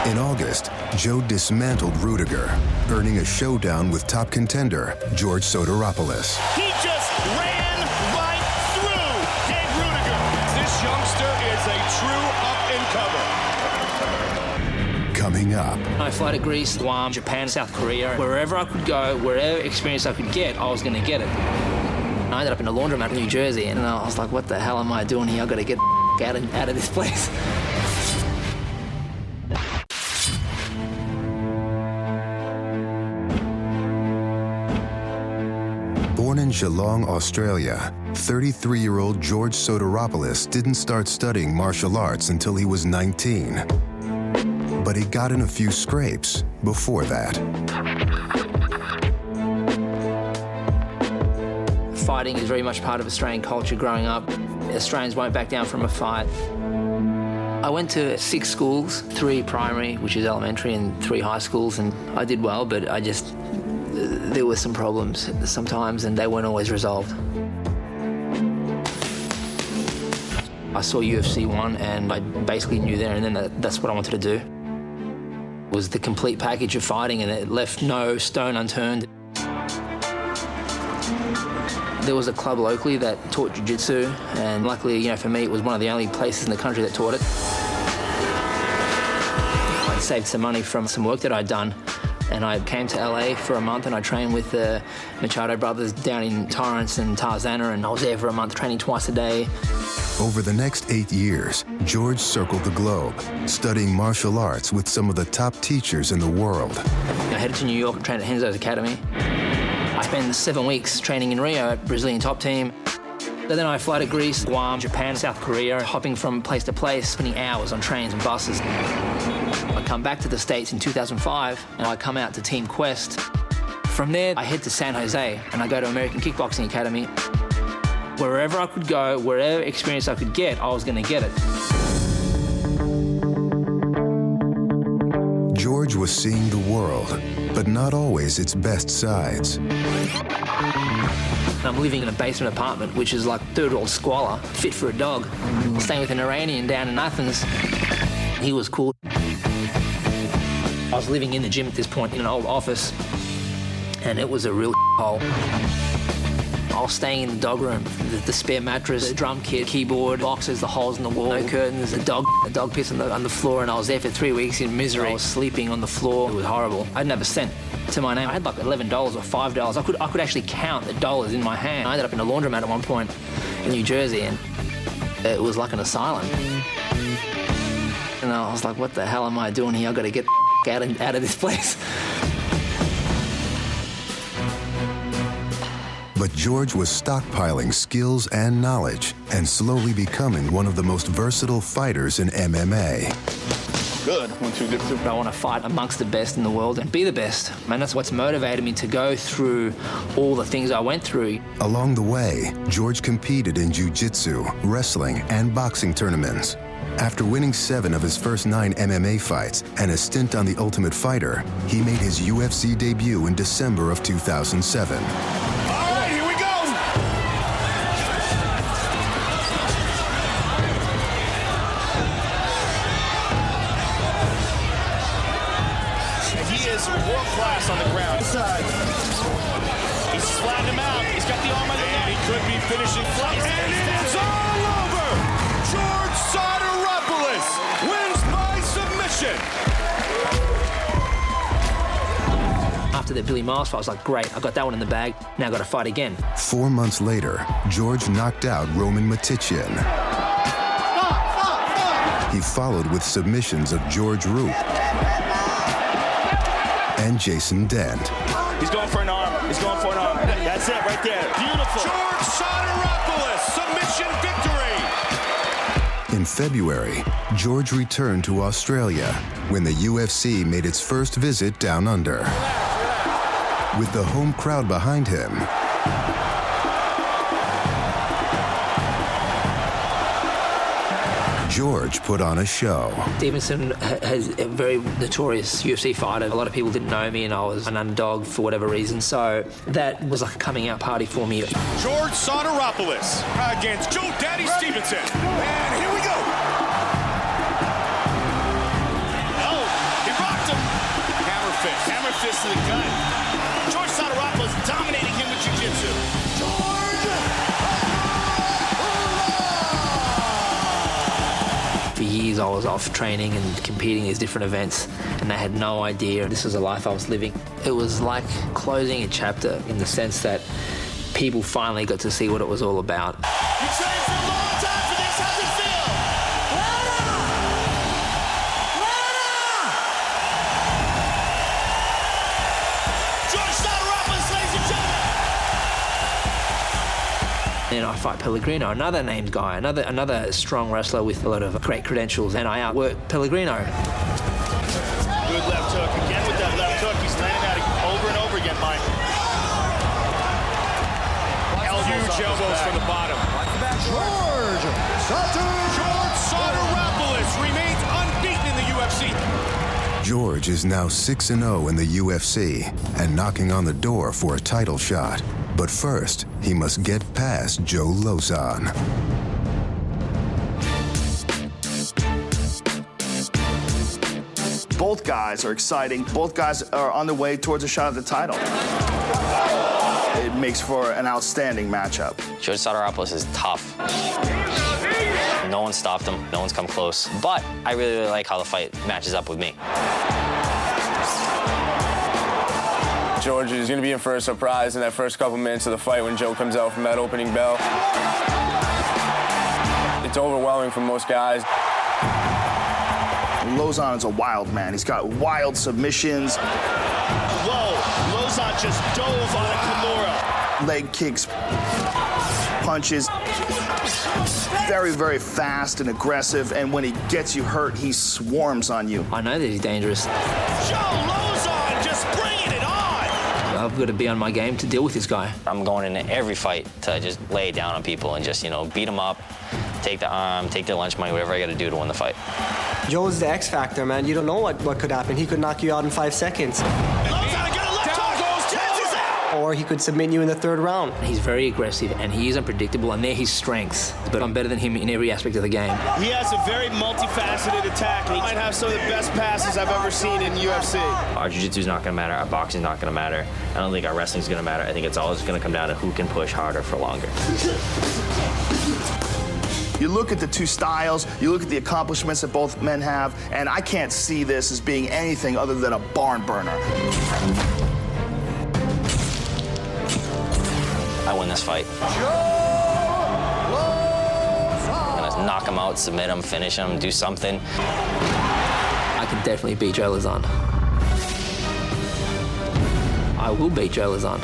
In August, Joe dismantled Rudiger, earning a showdown with top contender George Sotiropoulos. He just ran right through Dave Rudiger. This youngster is a true up-and-comer. Coming up. I flew to Greece, Guam, Japan, South Korea. Wherever I could go, wherever experience I could get, I was going to get it. I ended up in a laundromat in New Jersey, and I was like, what the hell am I doing here? I've got to get out of this place. Born in Geelong, Australia, 33-year-old George Sotiropoulos didn't start studying martial arts until he was 19. But he got in a few scrapes before that. Fighting is very much part of Australian culture growing up. Australians won't back down from a fight. I went to 6 schools, 3 primary, which is elementary, and 3 high schools, and I did well, but there were some problems sometimes, and they weren't always resolved. I saw UFC 1, and I basically knew there and then that's what I wanted to do. It was the complete package of fighting, and it left no stone unturned. There was a club locally that taught jiu-jitsu, and luckily, for me, it was one of the only places in the country that taught it. I saved some money from some work that I'd done, and I came to LA for a month, and I trained with the Machado brothers down in Torrance and Tarzana, and I was there for a month training twice a day. Over the next 8 years, George circled the globe, studying martial arts with some of the top teachers in the world. I headed to New York and trained at Henzo's Academy. I spent 7 weeks training in Rio at Brazilian top team. So then I fly to Greece, Guam, Japan, South Korea, hopping from place to place, spending hours on trains and buses. I come back to the States in 2005, and I come out to Team Quest. From there, I head to San Jose, and I go to American Kickboxing Academy. Wherever I could go, wherever experience I could get, I was going to get it. George was seeing the world, but not always its best sides. I'm living in a basement apartment, which is like third-world squalor, fit for a dog. Staying with an Iranian down in Athens. He was cool. I was living in the gym at this point in an old office, and it was a real hole. I was staying in the dog room, the spare mattress, the drum kit, keyboard, boxes, the holes in the wall, no curtains, a dog piss on the floor, and I was there for 3 weeks in misery. I was sleeping on the floor. It was horrible. I didn't have a cent to my name. I had like $11 or $5. I could actually count the dollars in my hand. I ended up in a laundromat at one point in New Jersey, and it was like an asylum. And I was like, what the hell am I doing here? I've got to get out of this place. But George was stockpiling skills and knowledge and slowly becoming one of the most versatile fighters in MMA. Good. 1, 2, good. I want to fight amongst the best in the world and be the best. And that's what's motivated me to go through all the things I went through. Along the way, George competed in jiu-jitsu, wrestling, and boxing tournaments. After winning 7 of his first 9 MMA fights and a stint on The Ultimate Fighter, he made his UFC debut in December of 2007. World-class on the ground. He's flattened him out. He's got the arm on the neck. He could be finishing flat. And it's all over! George Sotiropoulos wins by submission. After the Billy Miles fight, I was like, great, I got that one in the bag. Now I've got to fight again. 4 months later, George knocked out Roman Matichin. He followed with submissions of George Roop and Jason Dent. He's going for an arm. He's going for an arm. That's it right there. Beautiful. George Sotiropoulos, submission victory. In February, George returned to Australia when the UFC made its first visit down under. With the home crowd behind him, George put on a show. Stevenson has a very notorious UFC fighter. A lot of people didn't know me, and I was an underdog for whatever reason, so that was like a coming out party for me. George Sotiropoulos against Joe Daddy Stevenson. And here we go. Oh, I was off training and competing in these different events, and they had no idea this was a life I was living. It was like closing a chapter in the sense that people finally got to see what it was all about. You trained for a long time for this. How's it feel? George Sotiropoulos, ladies and gentlemen. Then I fight Pellegrino, another named guy, another strong wrestler with a lot of great credentials, and I outwork Pellegrino. Good left hook. Again with that left hook. He's landing at it over and over again, Mike. Huge elbows from the bottom. George Sotiropoulos remains unbeaten in the UFC. George is now 6-0 in the UFC and knocking on the door for a title shot. But first, he must get past Joe Lauzon. Both guys are exciting. Both guys are on their way towards a shot at the title. It makes for an outstanding matchup. George Sotiropoulos is tough. No one stopped him. No one's come close. But I really like how the fight matches up with me. George is going to be in for a surprise in that first couple minutes of the fight when Joe comes out from that opening bell. It's overwhelming for most guys. Lauzon is a wild man. He's got wild submissions. Low. Lauzon just dove on a Kimura. Leg kicks, punches. Very, very fast and aggressive, and when he gets you hurt, he swarms on you. I know that he's dangerous. Joe Lauzon just bringing it on. I've got to be on my game to deal with this guy. I'm going into every fight to just lay it down on people and just, beat them up, take the arm, take their lunch money, whatever I got to do to win the fight. Joe's the X factor, man. You don't know what could happen. He could knock you out in 5 seconds. Lauzon got a left hook. Chances out. Or he could submit you in the 3rd round. He's very aggressive and he is unpredictable, and they're his strengths. But I'm better than him in every aspect of the game. He has a very multifaceted attack. He might have some of the best passes I've ever seen in UFC. Our jiu-jitsu is not going to matter. Our boxing is not going to matter. I don't think our wrestling is going to matter. I think it's all just going to come down to who can push harder for longer. You look at the two styles, you look at the accomplishments that both men have, and I can't see this as being anything other than a barn burner. I win this fight. I'm going to knock him out, submit him, finish him, do something. I can definitely beat Joe Lauzon. I will beat Joe Lauzon.